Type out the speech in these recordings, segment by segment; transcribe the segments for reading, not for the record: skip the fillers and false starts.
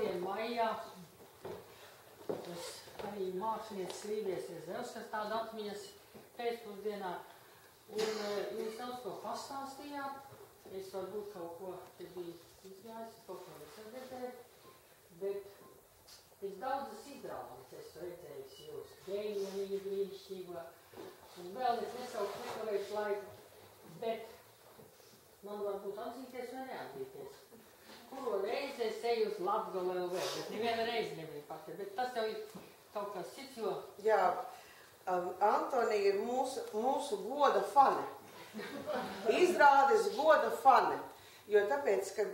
Šodien maijā arī mākslinieces Līviesies Zels, kas tāda atmiņas pēcpusdienā. Un jūs daudz ko pastāstījāt. Es varbūt kaut ko te biju izgājis, kaut ko nesadzirdēju. Bet pēc daudzas izrādes esmu redzējis jūs. Gēļi brīnišķīgi, brīnišķīgo. Un vēl es nesaucu nekavējuši laiku, bet man varbūt atzīties vai neatzīties. Kuro reizi es eju uz Latgolu LV, bet neviena reize nebija pati, bet tas jau ir kaut kas cits, jo... Jā, Antonija ir mūsu goda fane. Izrādes goda fane, jo tāpēc, ka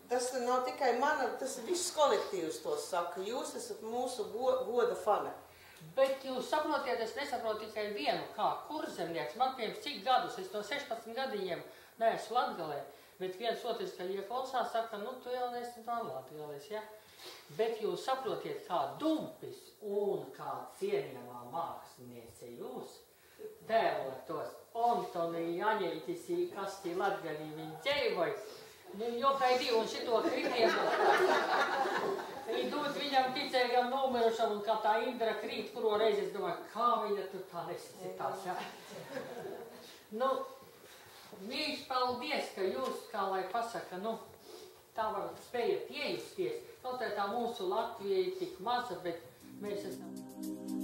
tas nav tikai mana, tas viss kolektīvs to saka, jūs esat mūsu goda fane. Bet jūs saprotiet, es nesaprotu tikai vienu, kā kurzemnieks, man pirms cik gadus, es no 16 gadījiem neesmu Latgalē, bet viens otrs, ka ieklausās, saka, nu, tu jau neesi tā Latgalēs, ja? Bet jūs saprotiet, kā dumpis un kā cienījamā māksliniece jūs tēlotos Antoni Jaņeitis, kas tī Latgalī viņi dzēvoj, nu, jokai un šito kritienu, viņi dod viņam ticēgam numerušam, un kā tā Indra krīt, kuro reizi es domāju, kā viņa tur tā nesacitās, ja? Nu, mīļš, paldies, ka jūs, kā lai pasaka, nu, tā varat spējat iejusties, kaut tā mūsu Latvija ir tik maza, bet mēs esam...